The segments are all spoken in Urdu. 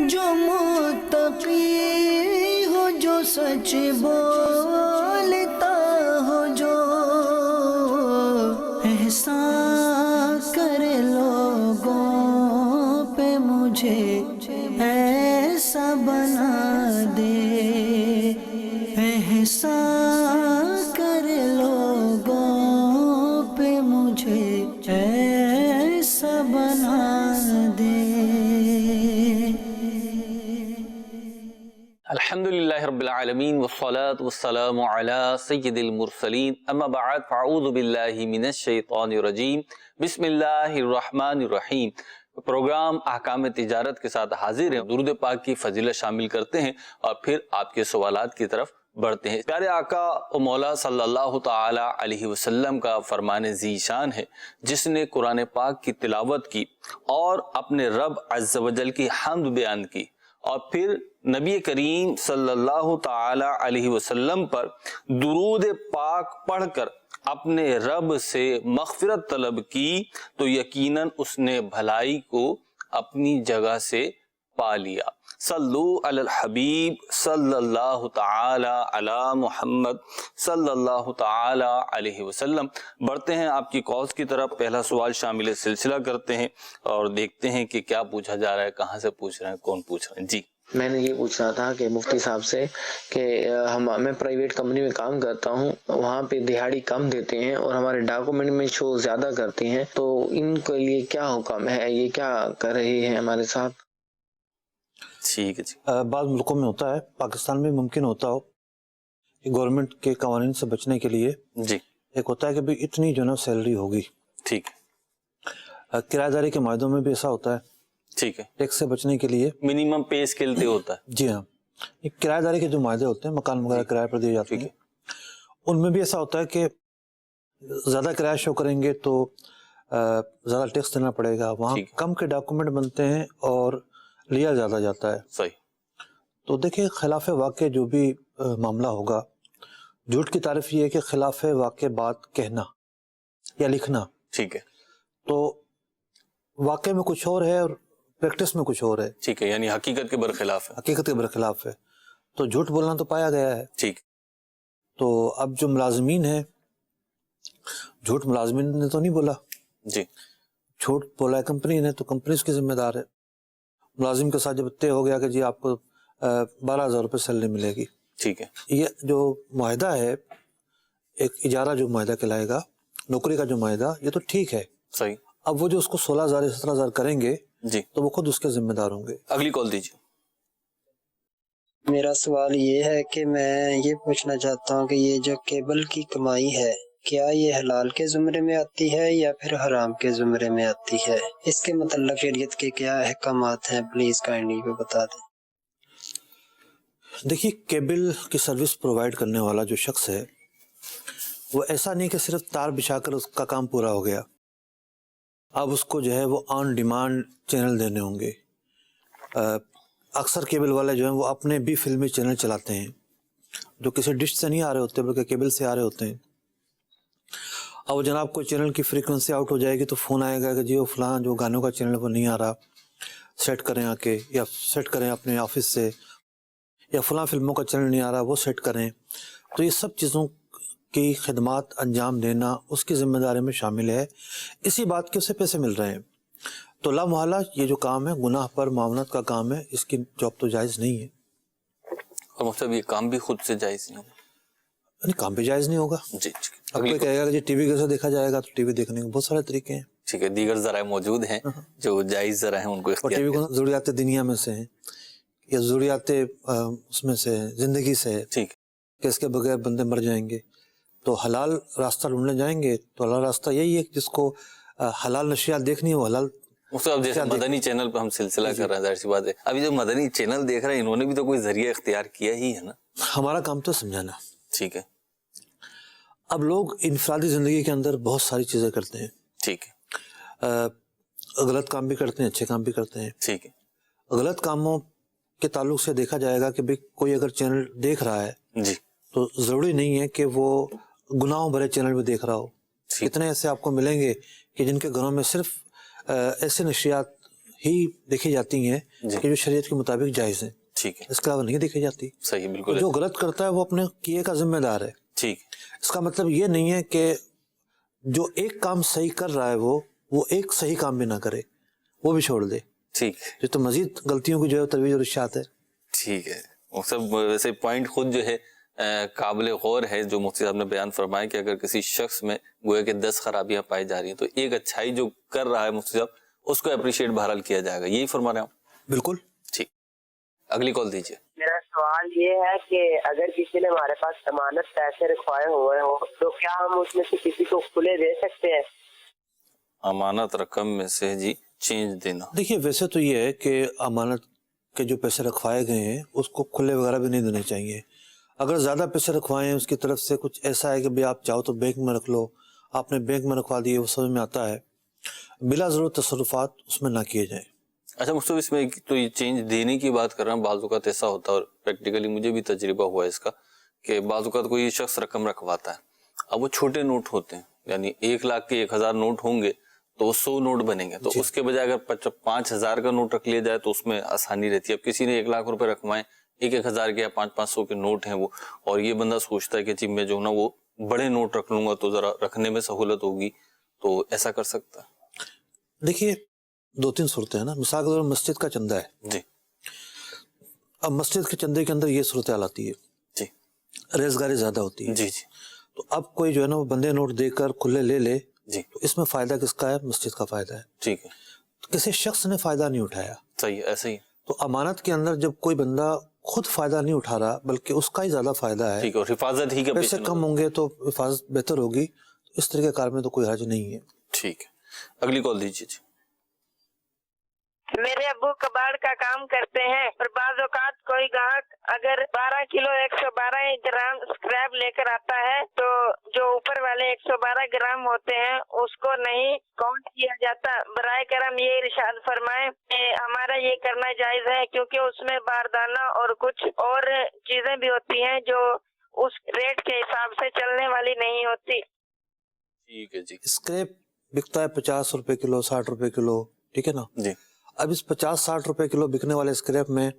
جو متقی ہو، جو سچ بولتا ہو، جو احسان کرے لوگوں پہ، مجھے ایسا بنا دے، احسان کرے لوگوں پہ، مجھے ایسا بنا دے۔ الحمدللہ رب العالمین والصلاة والسلام علی سید المرسلین، اما بعد فاعوذ باللہ من الشیطان الرجیم، بسم اللہ الرحمن الرحیم۔ پروگرام احکام تجارت کے ساتھ حاضر ہیں، درود پاک کی فضیلت شامل کرتے ہیں اور پھر آپ کے سوالات کی طرف بڑھتے ہیں۔ پیارے آقا و مولا صلی اللہ تعالی علیہ وسلم کا فرمان ذی شان ہے، جس نے قرآن پاک کی تلاوت کی اور اپنے رب عز و جل کی حمد بیان کی، اور پھر نبی کریم صلی اللہ تعالی علیہ وسلم پر درود پاک پڑھ کر اپنے رب سے مغفرت طلب کی، تو یقیناً اس نے بھلائی کو اپنی جگہ سے پا لیا۔ صلو علی الحبیب صلی اللہ تعالی علی محمد صلی اللہ تعالی علیہ وسلم۔ بڑھتے ہیں آپ کی کالز کی طرف۔ پہلا سوال شامل سلسلہ کرتے ہیں اور دیکھتے ہیں کہ کیا پوچھا جا رہا ہے، کہاں سے پوچھ رہے ہیں، کون پوچھ رہے ہیں۔ جی، میں نے یہ پوچھنا تھا کہ مفتی صاحب سے کہ میں پرائیویٹ کمپنی میں کام کرتا ہوں، وہاں پہ دہاڑی کم دیتے ہیں اور ہمارے ڈاکومنٹ میں شو زیادہ کرتے ہیں، تو ان کے لیے کیا حکم ہے، یہ کیا کر رہے ہیں ہمارے ساتھ؟ ٹھیک ہے جی۔ بعض ملکوں میں ہوتا ہے، پاکستان میں ممکن ہوتا ہو کہ گورنمنٹ کے قوانین سے بچنے کے لیے جی، ایک ہوتا ہے کہ بھئی اتنی جو نا سیلری ہوگی۔ ٹھیک ہے، کرایہ داری کے معاہدوں میں بھی ایسا ہوتا ہے، ٹھیک ہے، ٹیکس سے بچنے کے لیے منیمم پے اسکیل پہ ہوتا ہے۔ جی ہاں، یہ کرایہ داری کے جو معاہدے ہوتے ہیں، مکان وغیرہ کرایہ پر دیے جاتے ہیں، ان میں بھی ایسا ہوتا ہے کہ زیادہ کرایہ شو کریں گے تو زیادہ ٹیکس دینا پڑے گا، وہاں کم کے ڈاکومنٹ بنتے ہیں اور لیا زیادہ جاتا ہے۔ صحیح۔ تو دیکھیں، خلاف واقع جو بھی معاملہ ہوگا، جھوٹ کی تعریف یہ ہے کہ خلاف واقع بات کہنا یا لکھنا۔ ٹھیک ہے، تو واقع میں کچھ اور ہے اور پریکٹس میں کچھ اور ہے، ٹھیک ہے، یعنی حقیقت کے برخلاف ہے۔ حقیقت کے برخلاف ہے، تو جھوٹ بولنا تو پایا گیا ہے۔ ٹھیک، تو اب جو ملازمین ہیں، جھوٹ ملازمین نے تو نہیں بولا، جی، جھوٹ بولا ہے کمپنی نے، تو کمپنی اس کی ذمہ دار ہے۔ ملازم کے ساتھ جب طے ہو گیا کہ جی آپ کو 12,000 روپے سیلری ملے گی، ٹھیک ہے، یہ جو معاہدہ ہے، ایک اجارہ جو معاہدہ کہلائے گا، نوکری کا جو معاہدہ، یہ تو ٹھیک ہے۔ صحیح۔ اب وہ جو اس کو 16,000 یا 17,000 کریں گے جی، تو وہ خود اس کے ذمہ دار ہوں گے۔ اگلی کال دیجیے۔ میرا سوال یہ ہے کہ میں یہ پوچھنا چاہتا ہوں کہ یہ جو کیبل کی کمائی ہے، کیا یہ حلال کے زمرے میں آتی ہے یا پھر حرام کے زمرے میں آتی ہے؟ اس کے متعلق شریعت کے کیا احکامات ہیں، پلیز کائنڈلی کو بتا دیں۔ دیکھیے، کیبل کی سروس پرووائڈ کرنے والا جو شخص ہے، وہ ایسا نہیں کہ صرف تار بچھا کر اس کا کام پورا ہو گیا، اب اس کو جو ہے وہ آن ڈیمانڈ چینل دینے ہوں گے۔ اکثر کیبل والے جو ہیں وہ اپنے بھی فلمی چینل چلاتے ہیں جو کسی ڈش سے نہیں آ رہے ہوتے بلکہ کیبل سے آ رہے ہوتے ہیں۔ اب جناب کوئی چینل کی فریکوینسی آؤٹ ہو جائے گی تو فون آئے گا کہ جی وہ فلاں جو گانوں کا چینل وہ نہیں آ رہا، سیٹ کریں آ کے، یا سیٹ کریں اپنے آفس سے، یا فلاں فلموں کا چینل نہیں آ رہا وہ سیٹ کریں۔ تو یہ سب چیزوں کی خدمات انجام دینا اس کی ذمہ داری میں شامل ہے، اسی بات کے اسے پیسے مل رہے ہیں۔ تو لا محالہ یہ جو کام ہے گناہ پر معاونت کا کام ہے، اس کی جاب تو جائز نہیں ہے۔ اور مطلب یہ کام بھی خود سے جائز نہیں ہوگا؟ یعنی کام بھی جائز نہیں ہوگا۔ جی، اب کوئی کہے گا کہ جی ٹی وی کیسے دیکھا جائے گا، تو ٹی وی دیکھنے کے بہت سارے طریقے ہیں۔ ٹھیک ہے، دیگر ذرائع موجود ہیں جو جائز ذرائع ہیں، ان کو اور اختیار ٹی وی کریں۔ کو ضروریات دنیا میں سے ہیں یا ضروریات اس میں سے ہیں، زندگی سے ہے ٹھیک، کہ اس کے بغیر بندے مر جائیں گے، تو حلال راستہ ڈھونڈنے جائیں گے تو حلال راستہ یہی ہے کہ جس کو حلال نشریات دیکھنی ہے وہ حلال۔ اب جیسے مدنی چینل پہ ہم سلسلہ کر رہے ہیں، ظاہر سی بات ہے ابھی جو مدنی چینل دیکھ رہے ہیں انہوں نے بھی تو کوئی ذریعہ اختیار کیا ہی ہے نا۔ ہمارا کام تو سمجھانا۔ ٹھیک ہے، اب لوگ انفرادی زندگی کے اندر بہت ساری چیزیں کرتے ہیں، ٹھیک ہے، غلط کام بھی کرتے ہیں، اچھے کام بھی کرتے ہیں۔ ٹھیک ہے، غلط کاموں کے تعلق سے دیکھا جائے گا کہ بھئی کوئی اگر چینل دیکھ رہا ہے جی، تو ضروری نہیں ہے کہ وہ گناہوں بھرے چینل بھی دیکھ رہا ہو۔ کتنے ایسے آپ کو ملیں گے کہ جن کے گھروں میں صرف ایسے نشریات ہی دیکھی جاتی ہیں جی کہ جو شریعت کے مطابق جائز ہیں، ٹھیک ہے اس کے علاوہ نہیں دیکھی جاتی. صحیح بالکل جو غلط کرتا ہے وہ اپنے کیے کا ذمہ دار ہے. ٹھیک اس کا مطلب یہ نہیں ہے کہ جو ایک کام صحیح کر رہا ہے وہ ایک صحیح کام بھی نہ کرے، وہ بھی چھوڑ دے. ٹھیک یہ تو مزید غلطیوں کی جو ہے ترویج اور ارشاد ہے. ٹھیک ہے. وہ سب ویسے پوائنٹ خود جو ہے قابل غور ہے جو مفتی صاحب نے بیان فرمایا کہ اگر کسی شخص میں گویا کہ 10 خرابیاں پائی جا رہی ہیں تو ایک اچھائی جو کر رہا ہے مفتی صاحب اس کو اپریشیٹ بہرحال کیا جائے گا. یہی فرما رہے ہیں آپ؟ بالکل. ٹھیک. اگلی کال دیجیے. میرا سوال یہ ہے کہ اگر کسی نے ہمارے پاس امانت پیسے رکھوائے ہوئے ہوں تو کیا ہم اس میں سے کسی کو کھلے دے سکتے ہیں؟ امانت رقم میں سے جی چینج دینا. دیکھیے ویسے تو یہ ہے کہ امانت کے جو پیسے رکھوائے گئے ہیں اس کو کھلے وغیرہ بھی نہیں دینے چاہیے. اگر زیادہ پیسے رکھوائے ہیں اس کی طرف سے کچھ ایسا ہے کہ بھئی آپ چاہو تو بینک میں رکھ لو، آپ نے بینک میں رکھوا دیے، وہ سمجھ میں آتا ہے، بلا ضرورت تصرفات اس میں نہ کیے جائیں. اچھا مصطفی اس میں تو یہ چینج دینے کی بات کر رہا ہوں. بعض اوقات ایسا ہوتا ہے اور پریکٹیکلی مجھے بھی تجربہ ہوا ہے اس کا کہ بعض اوقات کوئی شخص رقم رکھواتا ہے، اب وہ چھوٹے نوٹ ہوتے ہیں، یعنی 1 لاکھ کے 1000 نوٹ ہوں گے تو وہ 100 نوٹ بنیں گے، تو اس کے بجائے اگر 5000 کا نوٹ رکھ لیا جائے تو اس میں آسانی رہتی ہے. اب کسی نے 1 لاکھ روپے رکھوائے، 1000 کے یا 500 کے نوٹ ہیں وہ، اور یہ بندہ سوچتا ہے کہ جی میں جو نا وہ بڑے نوٹ رکھ لوں گا تو ذرا رکھنے میں سہولت ہوگی، تو ایسا کر سکتا ہے. دیکھیے 2-3 صورتیں ہیں نا. مثال کے طور پر مسجد کا چندہ ہے جی اب مسجد کے چندے کے اندر یہ صورتحال آتی ہے، جی ریزگاری زیادہ ہوتی ہے. جی جی تو اب کوئی جو ہے نا وہ بندے نوٹ دے کر کھلے لے لے جی تو اس میں فائدہ کس کا ہے؟ مسجد کا فائدہ ہے. ٹھیک ہے کسی شخص نے فائدہ نہیں اٹھایا. صحیح ہے ایسے ہی. تو امانت کے اندر جب کوئی بندہ خود فائدہ نہیں اٹھا رہا بلکہ اس کا ہی زیادہ فائدہ ہے، ٹھیک ہے، اور حفاظت ہی کا پیسے کم ہوں گے تو حفاظت بہتر ہوگی، تو اس طرح کے کار میں تو کوئی حرج نہیں ہے. ٹھیک ہے. اگلی کال دیجیے جی. میرے ابو کباڑ کا کام کرتے ہیں اور بعض اوقات کوئی گاہک اگر 12 کلو 112 گرام اسکریپ لے کر آتا ہے تو جو اوپر والے 112 گرام ہوتے ہیں اس کو نہیں کاؤنٹ کیا جاتا. برائے کرم یہ ارشاد فرمائیں کہ ہمارا یہ کرنا جائز ہے کیونکہ اس میں باردانہ اور کچھ اور چیزیں بھی ہوتی ہیں جو اس ریٹ کے حساب سے چلنے والی نہیں ہوتی. ٹھیک ہے جی. اسکریپ بکتا ہے 50 روپے کلو، 60 روپے کلو، ٹھیک ہے نا. جی اب اس 50-60 روپے کلو بکنے والے اسکریپ میں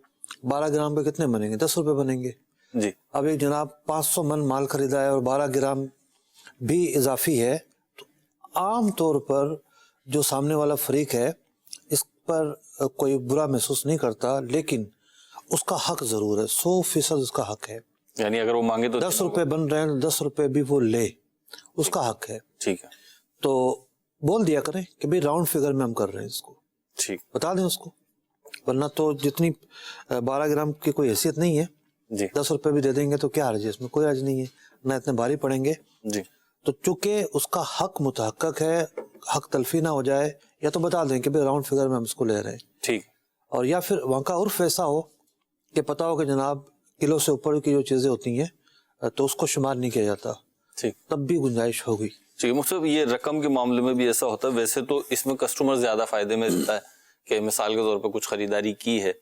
12 گرام کے کتنے بنیں گے؟ 10 روپے بنیں گے. جی اب ایک جناب 500 من مال خریدا ہے اور 12 گرام بھی اضافی ہے، تو عام طور پر جو سامنے والا فریق ہے اس پر کوئی برا محسوس نہیں کرتا، لیکن اس کا حق ضرور ہے، 100% اس کا حق ہے. یعنی اگر وہ مانگے تو 10 روپے بن رہے ہیں، 10 روپے بھی وہ لے، اس کا حق ہے. ٹھیک ہے. تو بول دیا کریں کہ بھئی راؤنڈ فگر میں ہم کر رہے ہیں، اس کو ٹھیک. بتا دیں اس کو، ورنہ تو جتنی 12 گرام کی کوئی حیثیت نہیں ہے، جی 10 روپے بھی دے دیں گے تو کیا حرج ہے؟ اس میں کوئی حرج نہیں ہے، نہ اتنے بھاری پڑیں گے. جی تو چونکہ اس کا حق متحقق ہے، حق تلفی نہ ہو جائے، یا تو بتا دیں کہ بھئی راؤنڈ فگر میں ہم اس کو لے رہے ہیں. ٹھیک. اور یا پھر وہاں کا عرف ایسا ہو کہ پتا ہو کہ جناب کلو سے اوپر کی جو چیزیں ہوتی ہیں تو اس کو شمار نہیں کیا جاتا، ٹھیک. تب بھی گنجائش ہوگی. ٹھیک. مطلب یہ رقم کے معاملے میں بھی ایسا ہوتا ہے. ویسے تو اس میں کسٹمر زیادہ فائدے میں رہتا ہے کہ مثال کے طور پہ کچھ خریداری کی ہے،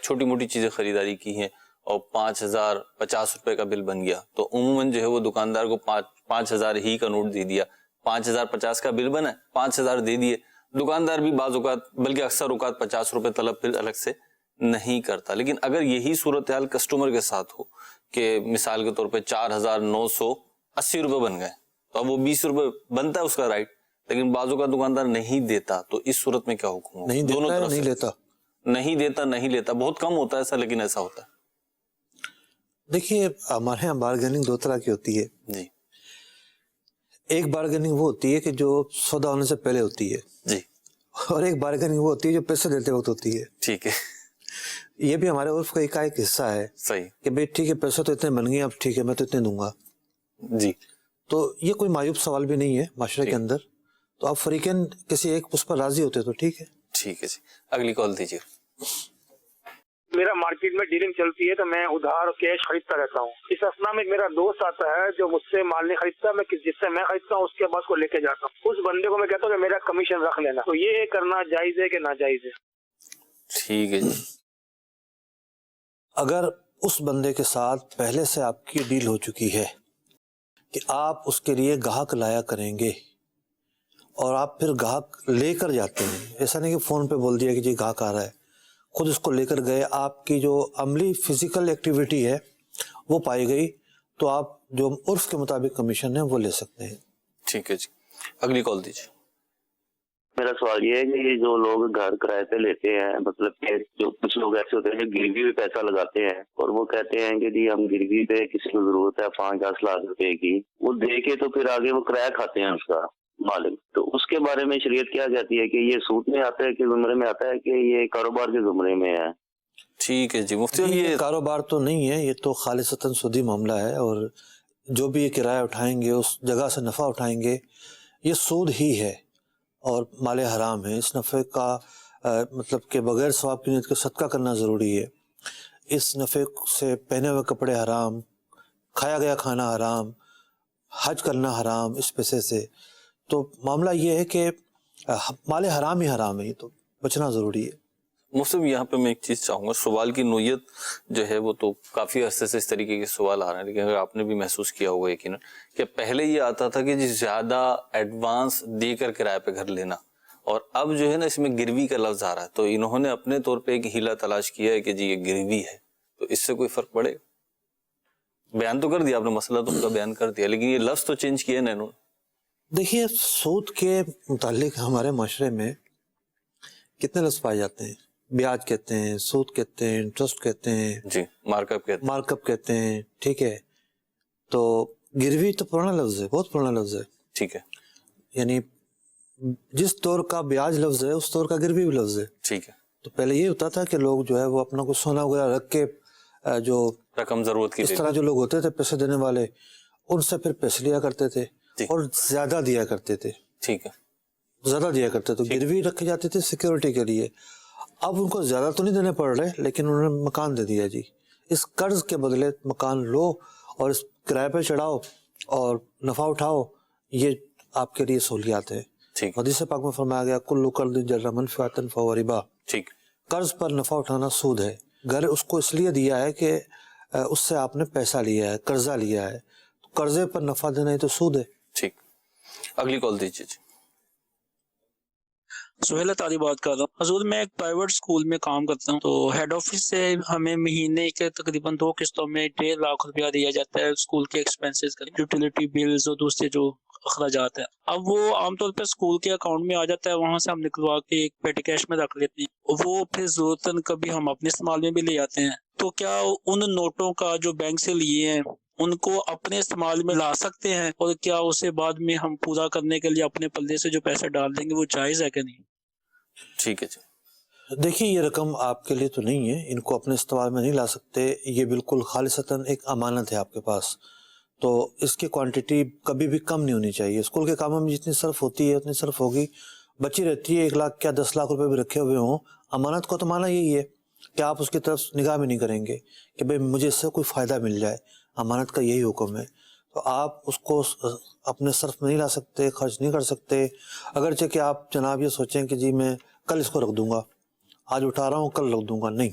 چھوٹی موٹی چیزیں خریداری کی ہیں اور 5050 روپے کا بل بن گیا، تو عموماً جو ہے وہ دکاندار کو 5000 ہی کا نوٹ دے دیا. 5050 کا بل بنا، 5000 دے دیے. دکاندار بھی بعض اوقات بلکہ اکثر اوقات 50 روپے طلب پھر الگ سے نہیں کرتا. لیکن اگر یہی صورتحال کسٹمر کے ساتھ ہو کہ مثال کے طور پہ 4980 روپے بن گئے، تو اب وہ 20 روپے بنتا ہے اس کا رائٹ، لیکن بعضوں کا دکاندار نہیں دیتا، تو اس صورت میں کیا حکم ہوگا؟ نہیں دیتا ہے، نہیں لیتا، نہیں لیتا. بہت کم ہوتا ہے ایسا، لیکن ایسا ہوتا ہے. دیکھیے ہمارے یہاں بارگیننگ 2 طرح کی ہوتی ہے. جی ایک بارگیننگ وہ ہوتی ہے کہ جو سودا ہونے سے پہلے ہوتی ہے، جی اور ایک بارگیننگ وہ ہوتی ہے جو پیسے دیتے وقت ہوتی ہے. ٹھیک ہے. یہ بھی ہمارے عرف کا ایک حصہ ہے صحیح. کہ بھئی ٹھیک ہے پیسے تو اتنے بن گئے، اب ٹھیک ہے میں تو اتنے دوں گا. جی تو یہ کوئی معیوب سوال بھی نہیں ہے معاشرے کے اندر. تو آپ فریقین کسی ایک اس پر راضی ہوتے تو ٹھیک ہے. ٹھیک ہے جی. اگلی کال دیجیے. میرا مارکیٹ میں ڈیلنگ چلتی ہے تو میں ادھار کیش خریدتا رہتا ہوں. اس اسنا میں ایک میرا دوست آتا ہے جو مجھ سے مال نہیں خریدتا، میں جس سے میں خریدتا ہوں اس کے بعد کو لے کے جاتا ہوں. اس بندے کو میں کہتا ہوں کہ میرا کمیشن رکھ لینا. تو یہ کرنا جائز ہے کہ ناجائز ہے؟ ٹھیک ہے جی. اگر اس بندے کے ساتھ پہلے سے آپ کی ڈیل ہو چکی ہے کہ آپ اس کے لیے گاہک لایا کریں گے اور آپ پھر گاہک لے کر جاتے ہیں. ایسا نہیں کہ فون پہ بول دیا کہ جی گاہک آ رہا ہے, خود اس کو لے کر گئے, آپ کی جو عملی فزیکل ایکٹیویٹی ہے وہ پائی گئی, تو آپ جو عرف کے مطابق کمیشن ہے وہ لے سکتے ہیں. ٹھیک ہے جی, اگلی کال دیجیے. میرا سوال یہ ہے کہ یہ جو لوگ گھر کرائے پہ لیتے ہیں, مطلب کہ جو کچھ لوگ ایسے ہوتے ہیں جو گروی پہ پیسہ لگاتے ہیں اور وہ کہتے ہیں کہ جی ہم گروی پہ کسی کو ضرورت ہے 5-10 لاکھ روپے کی, وہ دے کے تو پھر آگے وہ کرایہ کھاتے ہیں اس کا مالک, تو اس کے بارے میں شریعت کیا کہتی ہے کہ یہ سود میں آتا ہے کہ زمرے میں آتا ہے کہ یہ کاروبار کے زمرے میں ہے؟ ٹھیک ہے جی مفتی, یہ کاروبار تو نہیں ہے, یہ تو خالصتاً سودی معاملہ ہے, اور جو بھی یہ کرایہ اٹھائیں گے اس جگہ سے نفع اٹھائیں گے یہ سود ہی ہے اور مال حرام ہے. اس نفع کا مطلب کہ بغیر ثواب کی نیت کے صدقہ کرنا ضروری ہے. اس نفع سے پہنے ہوئے کپڑے حرام, کھایا گیا کھانا حرام, حج کرنا حرام اس پیسے سے. تو معاملہ یہ ہے کہ مال حرام ہی حرام ہے, یہ تو بچنا ضروری ہے. مصب یہاں پہ میں ایک چیز چاہوں گا, سوال کی نوعیت جو ہے وہ تو کافی عرصے سے اس طریقے کے سوال آ رہے ہیں, لیکن اگر آپ نے بھی محسوس کیا ہوگا یقیناً کہ پہلے یہ آتا تھا کہ جی زیادہ ایڈوانس دے کر کرائے پہ گھر لینا, اور اب جو ہے نا اس میں گروی کا لفظ آ رہا ہے, تو انہوں نے اپنے طور پہ ایک ہیلا تلاش کیا ہے کہ جی یہ گروی ہے, تو اس سے کوئی فرق پڑے گا؟ بیان تو کر دیا آپ نے, مسئلہ تو ان کا بیان کر دیا, لیکن یہ لفظ تو چینج کیا نا انہوں نے. دیکھیے سود کے متعلق ہمارے معاشرے میں کتنے لفظ پائے جاتے ہیں. بیاج کہتے ہیں, سود کہتے ہیں, انٹرسٹ کہتے ہیں, جی مارک اپ کہتے ہیں, ٹھیک ہے. تو گروی تو پرانا لفظ ہے, بہت پرانا لفظ ہے. ٹھیک ہے, یعنی جس دور کا بیاج لفظ ہے اس دور کا گروی بھی لفظ ہے. ٹھیک ہے. تو پہلے یہ ہوتا تھا کہ لوگ جو ہے وہ اپنا کچھ سونا وغیرہ رکھ کے جو رقم ضرورت کی اس طرح جو لوگ ہوتے تھے پیسے دینے والے, ان سے پھر پیسے لیا کرتے تھے اور زیادہ دیا کرتے تھے. ٹھیک ہے, زیادہ دیا کرتے تھے, گروی رکھی جاتی تھی سیکیورٹی کے لیے. اب ان کو زیادہ تو نہیں دینے پڑ رہے, لیکن انہوں نے مکان دے دیا جی, اس قرض کے بدلے مکان لو اور اس کرائے پہ چڑھاؤ اور نفع اٹھاؤ, یہ آپ کے لیے سہولیات ہے. حدیث پاک میں فرمایا گیا کل قرض جر منفعۃ فہو ربا, ٹھیک, قرض پر نفع اٹھانا سود ہے. گھر اس کو اس لیے دیا ہے کہ اس سے آپ نے پیسہ لیا ہے, قرضہ لیا ہے, تو قرضے پر نفع دینا ہی تو سود ہے. ٹھیک, اگلی کال دیجیے جی. سہیل تعالی بات کر رہا ہوں. حضور میں ایک پرائیویٹ اسکول میں کام کرتا ہوں, تو ہیڈ آفس سے ہمیں مہینے کے تقریباً 2 قسطوں میں 1.5 لاکھ روپیہ دیا جاتا ہے اسکول کے ایکسپینسز کا, یوٹیلیٹی بلز اور دوسرے جو اخراجات ہیں. اب وہ عام طور پہ اسکول کے اکاؤنٹ میں آ جاتا ہے, وہاں سے ہم نکلوا کے ایک پیٹی کیش میں رکھ لیتے ہیں, وہ پھر ضرورتاً کبھی ہم اپنے استعمال میں بھی لے آتے ہیں. تو کیا ان نوٹوں کا جو بینک سے لیے ہیں ان کو اپنے استعمال میں لا سکتے ہیں, اور کیا اسے بعد میں ہم پورا کرنے کے لیے اپنے پلے سے جو پیسے ڈال دیں گے وہ جائز ہے کہ نہیں؟ ٹھیک ہے جی. دیکھیے یہ رقم آپ کے لیے تو نہیں ہے, ان کو اپنے استعمال میں نہیں لا سکتے, یہ بالکل خالصتاً ایک امانت ہے آپ کے پاس. تو اس کی کوانٹٹی کبھی بھی کم نہیں ہونی چاہیے. اسکول کے کاموں میں جتنی صرف ہوتی ہے اتنی صرف ہوگی, بچی رہتی ہے 1 لاکھ کیا 10 لاکھ روپے بھی رکھے ہوئے ہوں, امانت کو تو مانا یہی ہے کہ آپ اس کی طرف نگاہ بھی نہیں کریں گے کہ بھئی مجھے اس سے کوئی فائدہ مل جائے. امانت کا یہی حکم ہے. تو آپ اس کو اپنے صرف میں نہیں لا سکتے, خرچ نہیں کر سکتے, اگرچہ کہ آپ جناب یہ سوچیں کہ جی میں کل اس کو رکھ دوں گا, آج اٹھا رہا ہوں کل رکھ دوں گا, نہیں.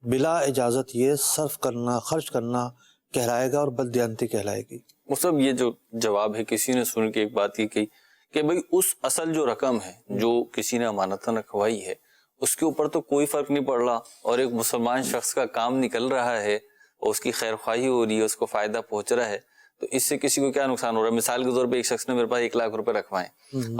بلا اجازت یہ صرف کرنا, خرچ کرنا کہلائے گا اور بددیانتی کہلائے گی. مطلب یہ جو جواب ہے, کسی نے سن کے ایک بات یہ کہی کہ بھئی اس اصل جو رقم ہے جو کسی نے امانتاً رکھوائی ہے اس کے اوپر تو کوئی فرق نہیں پڑ رہا, اور ایک مسلمان شخص کا کام نکل رہا ہے اور اس کی خیر خواہی ہو رہی ہے, اس کو فائدہ پہنچ رہا ہے, تو اس سے کسی کو کیا نقصان ہو رہا ہے؟ مثال کے طور پہ ایک شخص نے میرے پاس 1 لاکھ روپے رکھوائے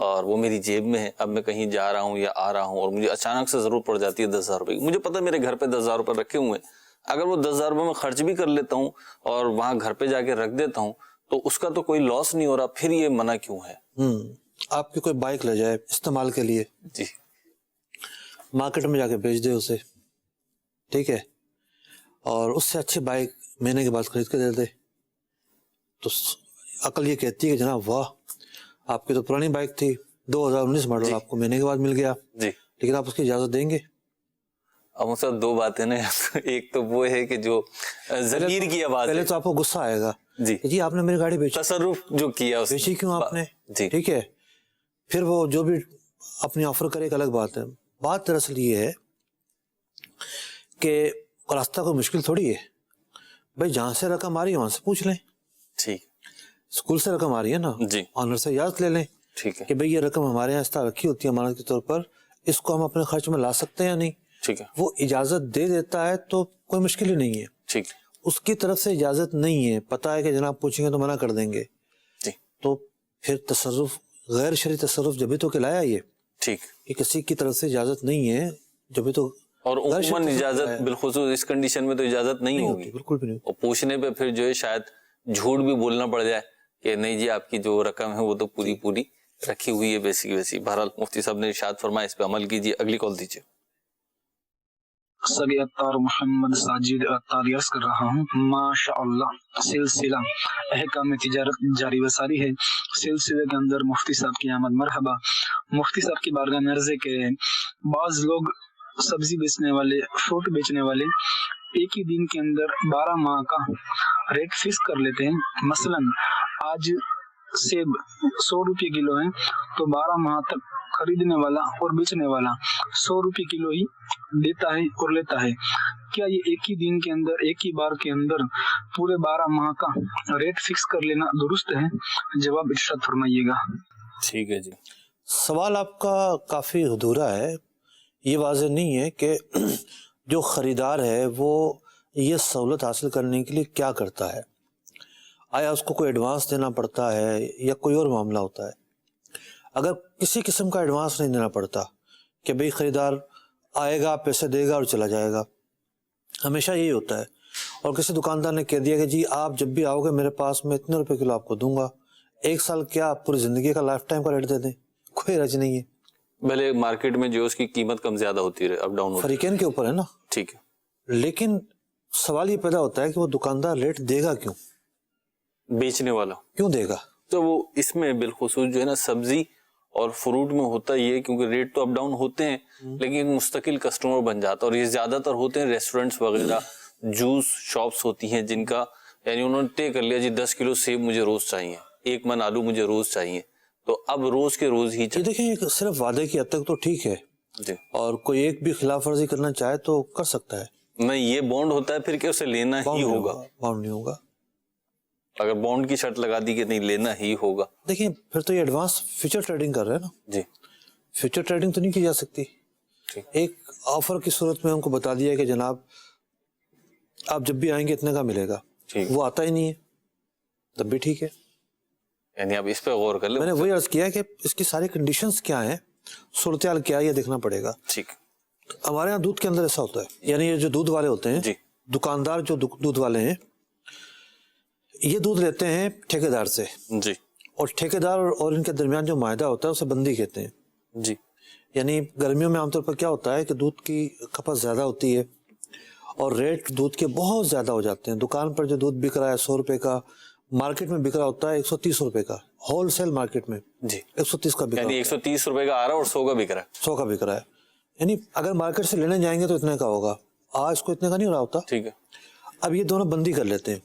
اور وہ میری جیب میں ہے, اب میں کہیں جا رہا ہوں یا آ رہا ہوں اور مجھے اچانک سے ضرورت پڑ جاتی ہے 10,000 روپے کی, مجھے پتہ میرے گھر پہ 10,000 روپے رکھے ہوئے ہیں, اگر وہ 10,000 روپے میں خرچ بھی کر لیتا ہوں اور وہاں گھر پہ جا کے رکھ دیتا ہوں تو اس کا تو کوئی لاس نہیں ہو رہا, پھر یہ منع کیوں ہے؟ آپ کی کوئی بائک لے جائے استعمال کے لیے جی, مارکیٹ میں جا کے بیچ دے اسے, ٹھیک ہے, اور اس سے اچھی بائک مہینے کے بعد خرید کے دے دے, تو عقل یہ کہتی ہے کہ جناب واہ آپ کی تو پرانی بائک تھی 2019 ماڈل, آپ کو مہینے کے بعد مل گیا, جی, لیکن آپ اس کی اجازت دیں گے؟ اب مجھ سے 2 باتیں نا, ایک تو وہ ہے کہ جو ضمیر کی آواز, پہلے تو آپ کو غصہ آئے گا جی آپ نے میری گاڑی بیچی, تصرف جو کیا بیچی کیوں آپ نے, جی, ٹھیک ہے. پھر وہ جو بھی اپنی آفر کرے ایک الگ بات ہے. بات دراصل یہ ہے کہ راستہ کوئی مشکل تھوڑی ہے بھائی, جہاں سے رقم آ رہی ہے وہاں سے پوچھ لیں. ٹھیک, اسکول سے رقم آ رہی ہے نا, جی, آنر سے اجازت لے لیں ٹھیک ہے کہ بھئی یہ رقم ہمارے یہاں اس طرح رکھی ہوتی ہے امانت کے طور پر، اس کو ہم اپنے خرچ میں لا سکتے ہیں یا نہیں. ٹھیک ہے وہ اجازت دے دیتا ہے تو کوئی مشکل ہی نہیں ہے. ٹھیک اس کی طرف سے اجازت نہیں ہے، پتہ ہے کہ جناب پوچھیں گے تو منع کر دیں گے، جی تو پھر تصرف غیر شرعی تصرف جبھی تو کہلایا یہ ٹھیک. کہ کسی کی طرف سے اجازت نہیں ہے، جبھی تو اور غیر شرعی عموماً تصرف اجازت کہلایا. بالخصوص اس کنڈیشن میں تو اجازت نہیں ہوگی، بالکل بھی نہیں. اور پوچھنے پہ پھر جو ہے شاید جھوٹ بھی بولنا پڑ جائے کہ نہیں جی آپ کی جو رقم ہے وہ تو پوری رکھی ہوئی ہے ویسی. بہرحال مفتی صاحب نے ارشاد فرمایا، اس پہ عمل کیجیے. اگلی کال دیجیے. سگے اتار محمد ساجد اتار عرض کر رہا ہوں. ماشاء اللہ سلسلہ احکام تجارت جاری و ساری ہے. سلسلے کے اندر مفتی صاحب کی آمد مرحبا. مفتی صاحب کی بارگاہ میں عرض ہے کہ بعض لوگ سبزی بیچنے والے، فروٹ بیچنے والے ایک ہی دن کے اندر 12 ماہ کا ریٹ فکس کر لیتے ہیں. مثلا آج سیب 100 روپے کلو ہے تو 12 ماہ تک خریدنے والا اور بیچنے والا 100 روپے کلو ہی دیتا ہے اور لیتا ہے. کیا یہ ایک ہی دن کے اندر، ایک ہی بار کے اندر پورے 12 ماہ کا ریٹ فکس کر لینا درست ہے؟ جواب ارشاد فرمائیے گا. ٹھیک ہے جی. سوال آپ کا کافی ادھورا ہے. یہ واضح نہیں ہے کہ جو خریدار ہے وہ یہ سہولت حاصل کرنے کے لیے کیا کرتا ہے. آیا اس کو کوئی ایڈوانس دینا پڑتا ہے یا کوئی اور معاملہ ہوتا ہے؟ اگر کسی قسم کا ایڈوانس نہیں دینا پڑتا کہ بھئی خریدار آئے گا، پیسے دے گا اور چلا جائے گا، ہمیشہ یہی ہوتا ہے. اور کسی دکاندار نے کہہ دیا کہ جی آپ جب بھی آؤ گے میرے پاس میں اتنے روپے کلو آپ کو دوں گا، 1 سال کیا آپ پوری زندگی کا لائف ٹائم کا ریٹ دے دیں، کوئی حرج نہیں ہے. بھلے مارکیٹ میں جو اس کی قیمت کم زیادہ ہوتی رہے، اپ ڈاؤن ہوتی فریقین کے اوپر ہے نا. ٹھیک ہے. لیکن سوال یہ پیدا ہوتا ہے کہ وہ دکاندار ریٹ دے گا کیوں؟ بیچنے والا کیوں دے گا؟ تو وہ اس میں بالخصوص جو ہے نا سبزی اور فروٹ میں ہوتا یہ کیونکہ ریٹ تو اپ ڈاؤن ہوتے ہیں لیکن مستقل کسٹمر بن جاتا ہے. اور یہ زیادہ تر ہوتے ہیں ریسٹورنٹس وغیرہ، جوس شاپس ہوتی ہیں جن کا یعنی انہوں نے طے کر لیا جی 10 کلو سیب مجھے روز چاہیے، 1 من آلو مجھے روز چاہیے، تو اب روز کے روز ہی یہ دیکھیں صرف وعدے کی حد تک تو ٹھیک ہے جی. اور کوئی ایک بھی خلاف ورزی کرنا چاہے تو کر سکتا ہے. نہیں یہ بانڈ ہوتا ہے پھر کہ اسے لینا ہی ہوگا. بانڈ نہیں ہوگا. اگر بانڈ کی شرط لگا دی کہ نہیں لینا ہی ہوگا، دیکھیں پھر تو یہ ایڈوانس فیوچر ٹریڈنگ کر رہے ہیں نا. جی فیوچر ٹریڈنگ تو نہیں کی جا سکتی. ایک آفر کی صورت میں ہم کو بتا دیا کہ جناب آپ جب بھی آئیں گے اتنے کا ملے گا، وہ آتا ہی نہیں ہے تب بھی ٹھیک ہے. یعنی آپ اس پہ غور کر لیں. میں نے وہی عرض کیا کہ اس کی ساری کنڈیشنز کیا ہیں، صورتحال کیا ہے، یہ دیکھنا پڑے گا. ٹھیک. ہمارے یہاں دودھ کے اندر ایسا ہوتا ہے، یعنی یہ جو دودھ والے ہوتے ہیں، دکاندار جو دودھ والے ہیں یہ دودھ لیتے ہیں ٹھیکیدار سے جی، اور ٹھیکیدار اور ان کے درمیان جو معاہدہ ہوتا ہے اسے بندی کہتے ہیں. جی یعنی گرمیوں میں عام طور پر کیا ہوتا ہے کہ دودھ کی کھپت زیادہ ہوتی ہے اور ریٹ دودھ کے بہت زیادہ ہو جاتے ہیں. دکان پر جو دودھ بک رہا ہے 100 روپے کا، مارکیٹ میں بک رہا ہوتا ہے 130 روپے کا. ہول سیل مارکیٹ میں جی 130 کا بک رہا ہے، یعنی 130 روپے کا آ رہا ہے اور 100 کا بک رہا ہے. 100 کا بک رہا ہے. یعنی اگر مارکیٹ سے لینے جائیں گے تو اتنے کا ہوگا، آج کو اتنے کا نہیں ہو رہا ہوتا. ٹھیک ہے. اب یہ دونوں بندی کر لیتے ہیں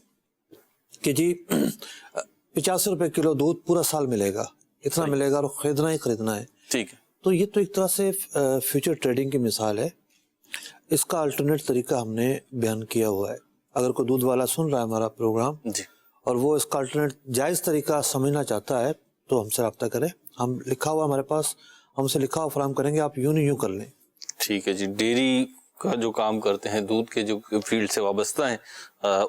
کہ جی 85 روپے کلو دودھ پورا سال ملے گا، اتنا ملے گا اور خریدنا ہی خریدنا ہے. ٹھیک ہے. تو یہ تو ایک طرح سے فیوچر ٹریڈنگ کی مثال ہے. اس کا الٹرنیٹ طریقہ ہم نے بیان کیا ہوا ہے. اگر کوئی دودھ والا سن رہا ہے ہمارا پروگرام جی اور وہ اس کا الٹرنیٹ جائز طریقہ سمجھنا چاہتا ہے تو ہم سے رابطہ کرے. ہم لکھا ہوا ہمارے پاس، ہم سے لکھا ہوا فراہم کریں گے، آپ یوں نہیں یوں کر لیں. ٹھیک ہے جی. ڈیری کا جو کام کرتے ہیں، دودھ کے جو فیلڈ سے وابستہ ہیں،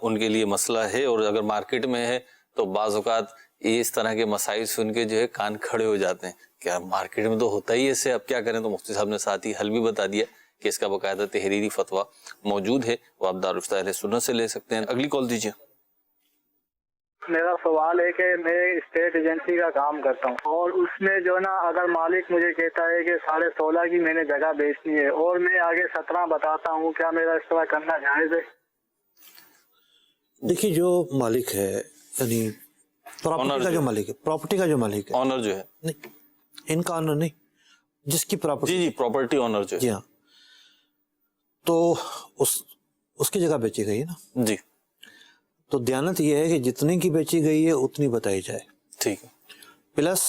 ان کے لیے مسئلہ ہے. اور اگر مارکیٹ میں ہے تو بعض اوقات اس طرح کے مسائل سن کے جو ہے کان کھڑے ہو جاتے ہیں کہ مارکیٹ میں تو ہوتا ہی ایسے، اب کیا کریں. تو مفتی صاحب نے ساتھ ہی حل بھی بتا دیا کہ اس کا باقاعدہ تحریری فتویٰ موجود ہے، وہ آپ دارالفتہ اہل سنت سے لے سکتے ہیں. اگلی کال دیجیے. میرا سوال ہے کہ میں اسٹیٹ ایجنسی کا کام کرتا ہوں اور اس میں جو نا اگر مالک مجھے کہتا ہے کہ 16.5 کی میں نے جگہ بیچنی ہے اور میں آگے 17 بتاتا ہوں، کیا میرا اس طرح کرنا جائز ہے؟ دیکھیے جو مالک ہے یعنی پراپرٹی کا جو مالک ہے، پراپرٹی کا جو مالک ہے، آنر جو ہے، نہیں ان کا آنر نہیں، جس کی پراپرٹی، جی پراپرٹی آنر جو ہے، جی ہاں، تو اس کی جگہ بیچی گئی ہے نا. جی تو دیانت یہ ہے کہ جتنی کی بیچی گئی ہے اتنی بتائی جائے. ٹھیک ہے. پلس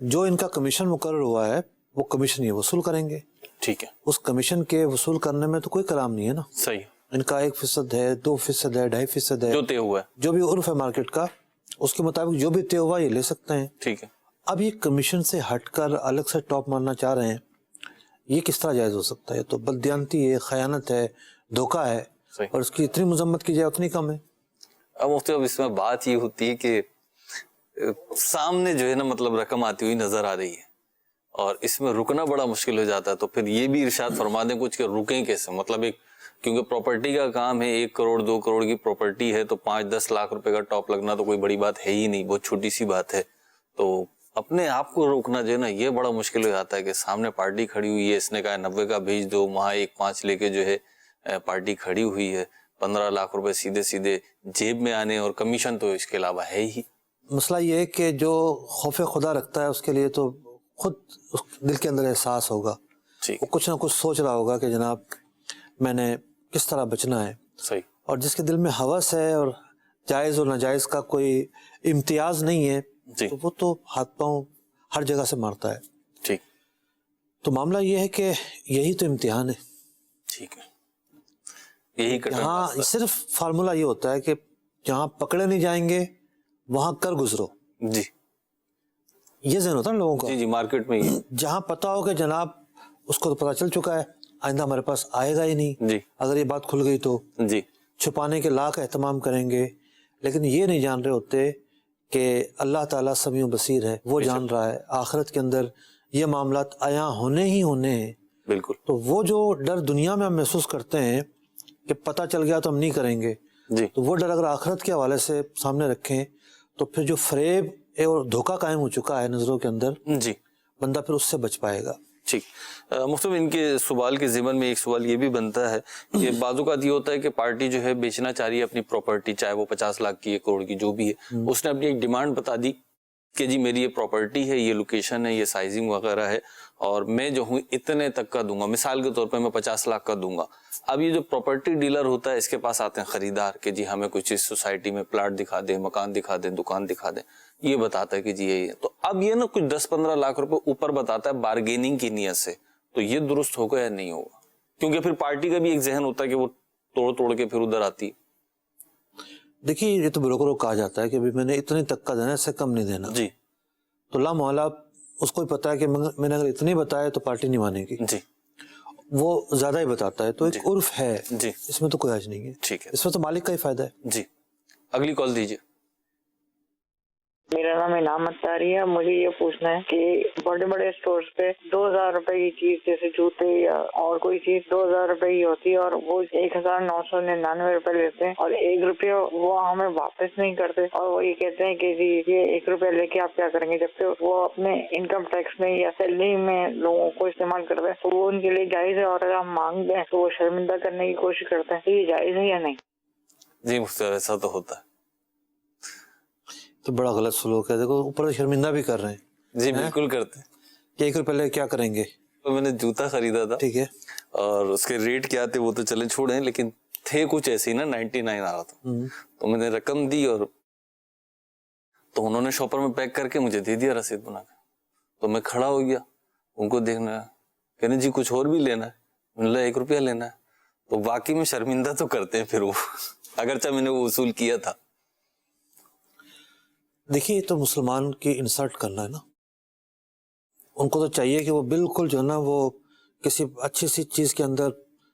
جو ان کا کمیشن مقرر ہوا ہے وہ کمیشن یہ وصول کریں گے. ٹھیک ہے. اس کمیشن کے وصول کرنے میں تو کوئی کلام نہیں ہے نا. صحیح. ان کا 1% ہے، 2% ہے، 2.5% ہے، جو طے ہوا ہے، جو بھی عرف ہے مارکیٹ کا، اس کے مطابق جو بھی طے ہوا یہ لے سکتے ہیں. ٹھیک ہے. اب یہ کمیشن سے ہٹ کر الگ سے ٹاپ مارنا چاہ رہے ہیں، یہ کس طرح جائز ہو سکتا ہے؟ تو بددیانتی ہے، خیانت ہے، دھوکہ ہے، اور اس کی اتنی مذمت کی جائے اتنی کم ہے۔ اب مفتی اب اس میں بات یہ ہوتی ہے کہ سامنے جو ہے نا مطلب رقم آتی ہوئی نظر آ رہی ہے اور اس میں رکنا بڑا مشکل ہو جاتا ہے، تو پھر یہ بھی ارشاد فرما دیں کچھ کہ رکیں کیسے، مطلب ایک کیونکہ پراپرٹی کا کام ہے، 1 کروڑ 2 کروڑ کی پراپرٹی ہے تو 5-10 لاکھ روپے کا ٹاپ لگنا تو کوئی بڑی بات ہے ہی نہیں، بہت چھوٹی سی بات ہے۔ تو اپنے آپ کو روکنا جو ہے نا یہ بڑا مشکل ہو جاتا ہے کہ سامنے پارٹی کھڑی ہوئی ہے، اس نے کہا 90 کا بھیج دو، وہاں 1.5 لے کے جو ہے پارٹی کھڑی ہوئی ہے، 15 لاکھ روپے سیدھے سیدھے جیب میں آنے، اور کمیشن تو اس کے علاوہ ہے ہی۔ مسئلہ یہ ہے کہ جو خوف خدا رکھتا ہے اس کے لیے تو خود اس دل کے اندر احساس ہوگا، وہ کچھ نہ کچھ سوچ رہا ہوگا کہ جناب میں نے کس طرح بچنا ہے۔ صحیح۔ اور جس کے دل میں ہوس ہے اور جائز اور ناجائز کا کوئی امتیاز نہیں ہے تو وہ تو ہاتھ پاؤں ہر جگہ سے مارتا ہے۔ ٹھیک۔ تو معاملہ یہ ہے کہ یہی تو امتحان ہے۔ ٹھیک ہے، یہی یہاں صرف فارمولہ یہ ہوتا ہے کہ جہاں پکڑے نہیں جائیں گے وہاں کر گزرو۔ جی، یہ ذہن ہوتا ہے لوگوں کا۔ جی جی، مارکیٹ میں جہاں پتا ہو کہ جناب اس کو تو پتا چل چکا ہے آئندہ ہمارے پاس آئے گا ہی نہیں، جی، اگر یہ بات کھل گئی تو جی چھپانے کے لاکھ اہتمام کریں گے، لیکن یہ نہیں جان رہے ہوتے کہ اللہ تعالیٰ سمیع و بصیر ہے، وہ جان رہا ہے آخرت کے اندر یہ معاملات عیاں ہونے ہی ہونے ہیں۔ بالکل۔ تو وہ جو ڈر دنیا میں ہم محسوس کرتے ہیں کہ پتہ چل گیا تو ہم نہیں کریں گے، جی، تو وہ ڈر اگر آخرت کے حوالے سے سامنے رکھیں تو پھر جو فریب اور دھوکہ قائم ہو چکا ہے نظروں کے اندر، جی، بندہ پھر اس سے بچ پائے گا۔ ٹھیک۔ مختلف ان کے سوال کے ضمن میں ایک سوال یہ بھی بنتا ہے کہ بعض اوقات یہ ہوتا ہے کہ پارٹی جو ہے بیچنا چاہ رہی ہے اپنی پراپرٹی، چاہے وہ 50 لاکھ کی 1 کروڑ کی جو بھی ہے، اس نے اپنی ایک ڈیمانڈ بتا دی کہ جی میری یہ پراپرٹی ہے، یہ لوکیشن ہے، یہ سائزنگ وغیرہ ہے، اور میں جو ہوں اتنے تک کا دوں گا، مثال کے طور پہ میں 50 لاکھ کا دوں گا۔ اب یہ جو پراپرٹی ڈیلر ہوتا ہے اس کے پاس آتے ہیں خریدار کہ جی ہمیں کچھ اس سوسائٹی میں پلاٹ دکھا دیں، مکان دکھا دیں، دکان دکھا دیں، یہ بتاتا ہے کہ جی یہ تو اب یہ نا کچھ 10-15 لاکھ روپے اوپر بتاتا ہے بارگیننگ کی نیت سے، تو یہ درست ہوگا یا نہیں ہوگا؟ کیونکہ پھر پارٹی کا بھی ایک ذہن ہوتا ہے کہ وہ توڑ کے پھر ادھر آتی ہے۔ دیکھیے یہ تو بروکروں کو کہا جاتا ہے کہ میں نے اتنے تک کا دینا ہے، اس سے کم نہیں دینا۔ جی، تو لا محالہ اس کو پتا ہے کہ میں نے اگر اتنی بتایا تو پارٹی نہیں مانے گی، جی، وہ زیادہ ہی بتاتا ہے، تو ایک عرف ہے، جی، اس میں تو کوئی حرج نہیں ہے۔ ٹھیک ہے، اس میں تو مالک کا ہی فائدہ ہے۔ جی، اگلی کال دیجیے۔ میرا نام انعام اتاری ہے۔ مجھے یہ پوچھنا ہے کہ بڑے بڑے اسٹورز پہ 2000 روپے کی چیز جیسے جوتے یا اور کوئی چیز 2000 روپے کی ہوتی ہے اور وہ 1999 روپے لیتے ہیں اور 1 روپیہ وہ ہمیں واپس نہیں کرتے، اور وہ یہ کہتے ہیں کہ جی یہ 1 روپیہ لے کے آپ کیا کریں گے، جبکہ وہ اپنے انکم ٹیکس میں یا سیلری میں لوگوں کو استعمال کرتے ہیں، تو وہ ان کے لیے جائز ہے، اور اگر ہم مانگ دیں تو وہ شرمندہ کرنے کی کوشش کرتے ہیں، تو یہ جائز ہے یا نہیں؟ جی مختار، ایسا تو ہوتا ہے، تو بڑا غلط سلوک ہے۔ دیکھو اوپر سے شرمندہ بھی کر رہے ہیں۔ جی بالکل کرتے ہیں۔ کہ 1 روپے لے کیا کریں گے؟ تو میں نے جوتا خریدا تھا، ٹھیک ہے، اور اس کے ریٹ کیا تھے وہ تو چلیں چھوڑیں، لیکن تھے کچھ ایسے ہی نا 99 آ رہا تھا، تو میں نے رقم دی اور تو انہوں نے شاپر میں پیک کر کے مجھے دے دیا رسید بنا کے، تو میں کھڑا ہو گیا ان کو دیکھنا، کہنے جی کچھ اور بھی لینا ہے، میں نے کہا 1 روپیہ لینا ہے، تو واقعی میں شرمندہ تو کرتے ہیں پھر وہ، اگرچہ میں نے وہ وصول کیا تھا۔ دیکھیے یہ تو مسلمان کی انسلٹ کرنا ہے نا، ان کو تو چاہیے کہ وہ بالکل جو ہے نا وہ کسی اچھی سی چیز کے اندر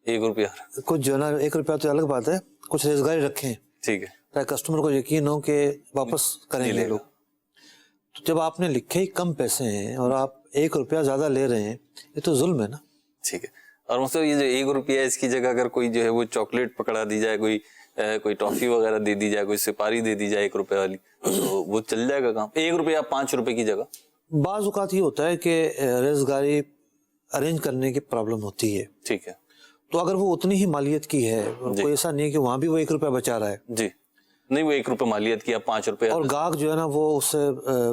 1 روپیہ کچھ جو ہے نا 1 روپیہ تو الگ بات ہے، کچھ ریزگاری رکھیں، ٹھیک ہے، تاکہ کسٹمر کو یقین ہو کہ واپس کریں گے لوگ۔ تو جب آپ نے لکھے ہی کم پیسے ہیں اور آپ 1 روپیہ زیادہ لے رہے ہیں، یہ تو ظلم ہے نا۔ ٹھیک ہے، اور مطلب یہ جو 1 روپیہ ہے اس کی جگہ اگر کوئی جو ہے وہ چاکلیٹ پکڑا دی جائے، کوئی ٹافی وغیرہ دے دی جائے، کوئی سپاری دے دی جائے 1 روپے والی، تو وہ چل جائے گا کام، 1 روپیہ 5 روپے کی جگہ۔ بعض اوقات یہ ہوتا ہے کہ ریزگاری ارینج کرنے کی پرابلم ہوتی ہے، ٹھیک ہے، تو اگر وہ اتنی ہی مالیت کی ہے، کوئی ایسا نہیں ہے کہ وہاں بھی وہ 1 روپیہ بچا رہا ہے، جی نہیں، وہ 1 روپے مالیت کیا 5 روپے، اور گاہک جو ہے نا وہ اس سے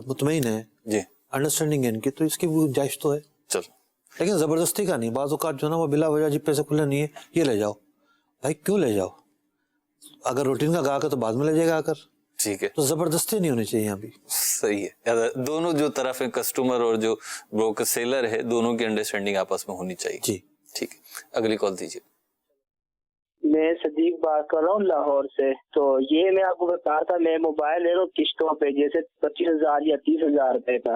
مطمئن ہے، جی انڈرسٹینڈنگ ہے ان کی، تو اس کی گنجائش تو ہے، چل، لیکن زبردستی کا نہیں۔ بعض اوقات جو ہے نا وہ بلا وجہ جی پیسے کھلے نہیں ہے یہ لے جاؤ، بھائی کیوں لے جاؤ؟ اگر روٹین کا گاہک ہے تو بعد میں لے جائے گا آ کر، ٹھیک ہے، تو زبردستی نہیں ہونی چاہیے ابھی۔ صحیح ہے، دونوں جو طرف ہیں کسٹمر اور جو بروکر سیلر ہے، دونوں کی انڈرسٹینڈنگ آپس میں ہونی چاہیے۔ جی ٹھیک ہے، اگلی کال دیجیے۔ میں صدیق بات کر رہا ہوں لاہور سے۔ تو یہ میں آپ کو بتا تھا، میں موبائل لے رہا ہوں قسطوں پہ، جیسے 25,000 یا 30,000 روپے کا،